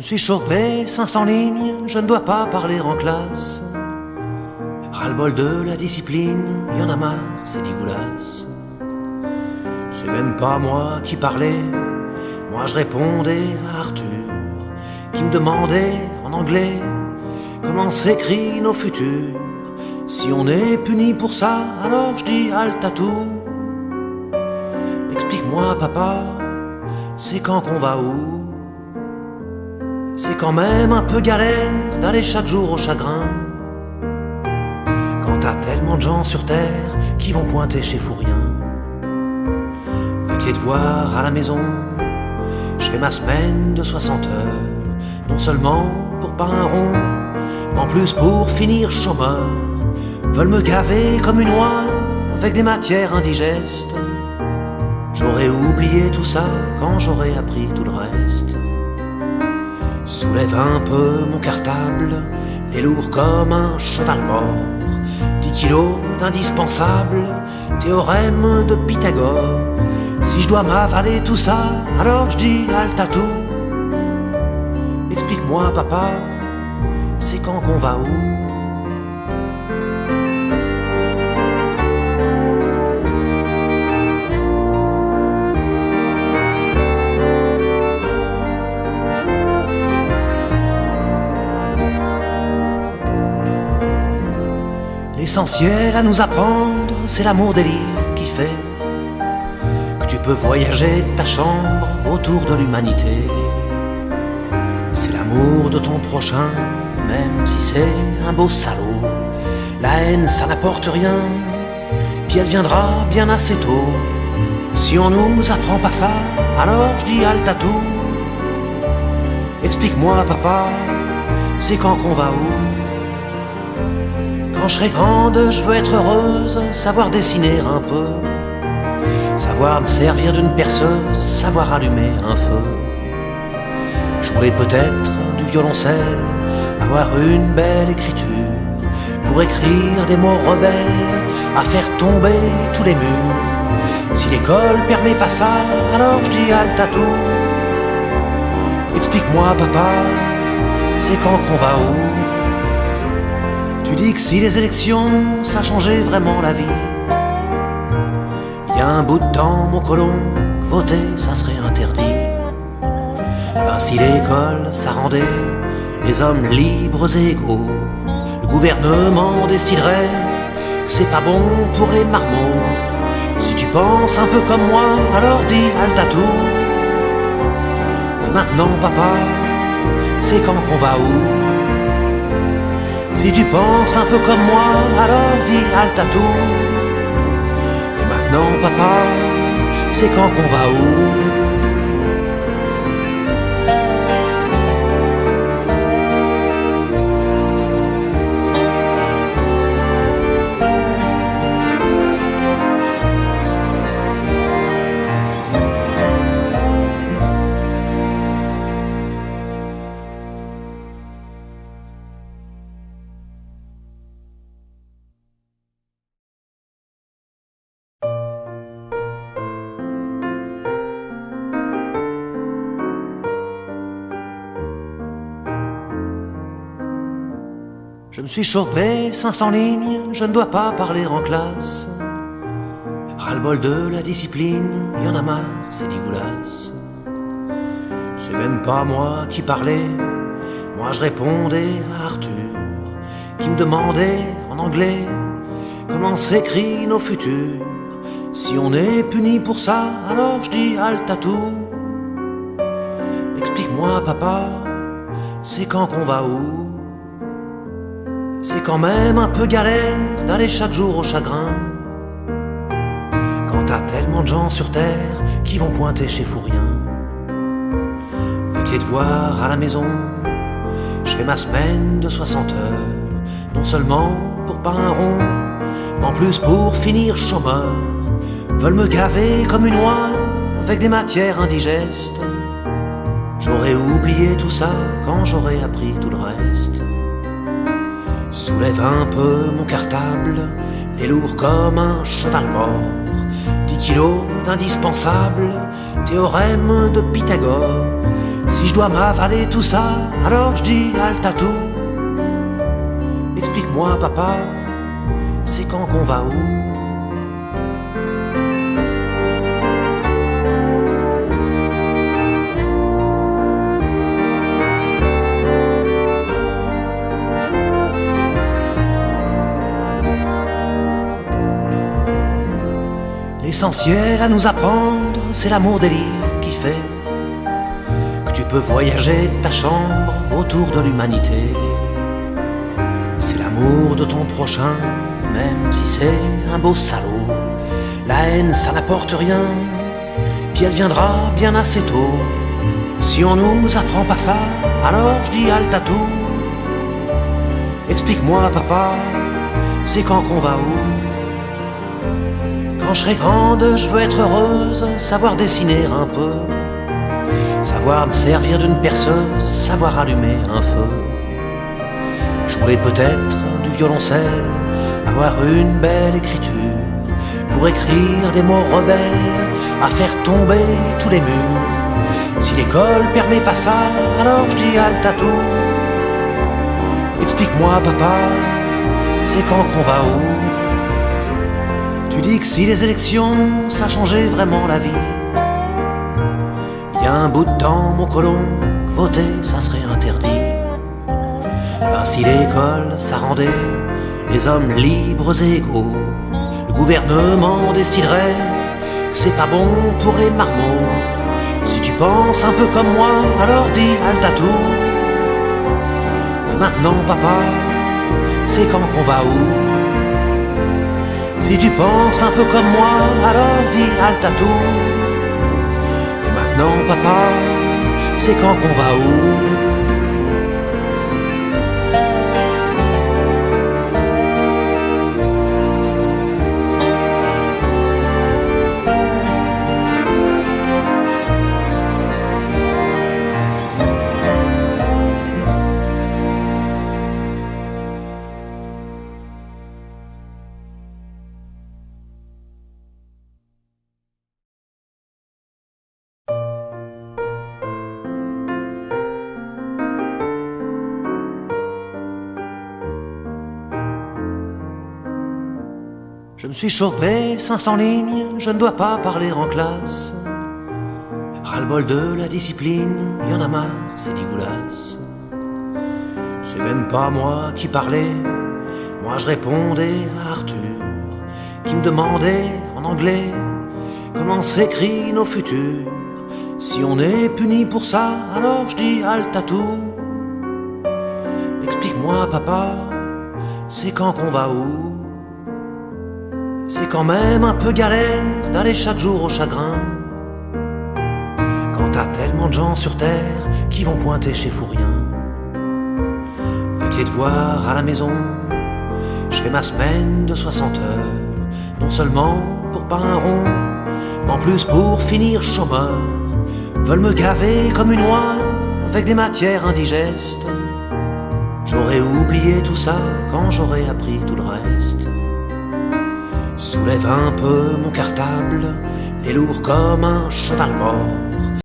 me suis chopé 500 lignes, je ne dois pas parler en classe. Ras-le-bol de la discipline, y en a marre, c'est dégueulasse. C'est même pas moi qui parlais, moi je répondais à Arthur, qui me demandait en anglais comment s'écrit nos futurs. Si on est puni pour ça, alors je dis halte à tout. Explique-moi papa, c'est quand qu'on va où? C'est quand même un peu galère d'aller chaque jour au chagrin. Quand t'as tellement de gens sur terre qui vont pointer chez Fourien. Avec les devoirs à la maison, je fais ma semaine de 60 heures. Non seulement pour pas un rond, mais en plus pour finir chômeur. Veulent me gaver comme une oie avec des matières indigestes. J'aurais oublié tout ça quand j'aurais appris tout le reste. Soulève un peu mon cartable, est lourd comme un cheval mort. 10 kilos d'indispensable, théorème de Pythagore. Si je dois m'avaler tout ça, alors je dis halte à tout. Explique-moi papa, c'est quand qu'on va où? L'essentiel à nous apprendre, c'est l'amour des livres qui fait que tu peux voyager de ta chambre autour de l'humanité. C'est l'amour de ton prochain, même si c'est un beau salaud. La haine, ça n'apporte rien, puis elle viendra bien assez tôt. Si on nous apprend pas ça, alors je dis halte à tout. Explique-moi papa, c'est quand qu'on va où? Quand je serai grande, je veux être heureuse, savoir dessiner un peu, savoir me servir d'une perceuse, savoir allumer un feu, jouer peut-être du violoncelle, avoir une belle écriture, pour écrire des mots rebelles, à faire tomber tous les murs. Si l'école permet pas ça, alors je dis halte à tout. Explique-moi papa, c'est quand qu'on va où? Tu dis que si les élections, ça changeait vraiment la vie. Il y a un bout de temps, mon colon, que voter, ça serait interdit. Ben si l'école, ça rendait les hommes libres et égaux, le gouvernement déciderait que c'est pas bon pour les marmots. Si tu penses un peu comme moi, alors dis halte à tout. Et maintenant papa, c'est quand qu'on va où? Si tu penses un peu comme moi, alors dis halte à tout. Et maintenant papa, c'est quand qu'on va où? Je me suis chopé 500 lignes, je ne dois pas parler en classe. Ras-le-bol de la discipline, y en a marre, c'est dégueulasse. C'est même pas moi qui parlais, moi je répondais à Arthur, qui me demandait en anglais comment s'écrit nos futurs. Si on est puni pour ça, alors je dis halte à tout. Explique-moi papa, c'est quand qu'on va où? C'est quand même un peu galère d'aller chaque jour au chagrin. Quand t'as tellement de gens sur terre qui vont pointer chez Fourien. Avec les devoirs à la maison, je fais ma semaine de 60 heures. Non seulement pour pas un rond, mais en plus pour finir chômeur. Veulent me gaver comme une oie avec des matières indigestes. J'aurais oublié tout ça quand j'aurais appris tout le reste. Soulève un peu mon cartable, est lourd comme un cheval mort. 10 kilos d'indispensable, théorème de Pythagore. Si Si je dois m'avaler tout ça, alors je dis halte à tout. Explique-moi papa, c'est quand qu'on va où? L'essentiel à nous apprendre, c'est l'amour des livres qui fait que tu peux voyager de ta chambre autour de l'humanité. C'est l'amour de ton prochain, même si c'est un beau salaud. La haine, ça n'apporte rien, puis elle viendra bien assez tôt. Si on nous apprend pas ça, alors je dis halte à tout. Explique-moi papa, c'est quand qu'on va où? Quand je serai grande, je veux être heureuse, savoir dessiner un peu, savoir me servir d'une perceuse, savoir allumer un feu, jouer peut-être du violoncelle, avoir une belle écriture, pour écrire des mots rebelles, à faire tomber tous les murs. Si l'école permet pas ça, alors je dis halte à tout. Explique-moi papa, c'est quand qu'on va où? Tu dis que si les élections, ça changeait vraiment la vie. Il y a un bout de temps, mon colon, que voter, ça serait interdit. Ben si l'école, ça rendait les hommes libres et égaux, le gouvernement déciderait que c'est pas bon pour les marmots. Si tu penses un peu comme moi, alors dis halte à tout. Et maintenant papa, c'est quand qu'on va où? Si tu penses un peu comme moi, alors dis halte à tout. Et maintenant papa, c'est quand qu'on va où? Je me suis chopé 500 lignes, je ne dois pas parler en classe. Ras-le-bol de la discipline, y en a marre, c'est dégueulasse. C'est même pas moi qui parlais, moi je répondais à Arthur, qui me demandait en anglais comment s'écrit nos futurs. Si on est puni pour ça, alors je dis halte à tout. Explique-moi papa, c'est quand qu'on va où? C'est quand même un peu galère d'aller chaque jour au chagrin, quand t'as tellement de gens sur terre qui vont pointer chez Fourien. Avec les devoirs à la maison, je fais ma semaine de 60 heures, non seulement pour pas un rond, mais en plus pour finir chômeur. Veulent me gaver comme une oie avec des matières indigestes. J'aurais oublié tout ça quand j'aurais appris tout le reste. Soulève un peu mon cartable, les lourd comme un cheval mort.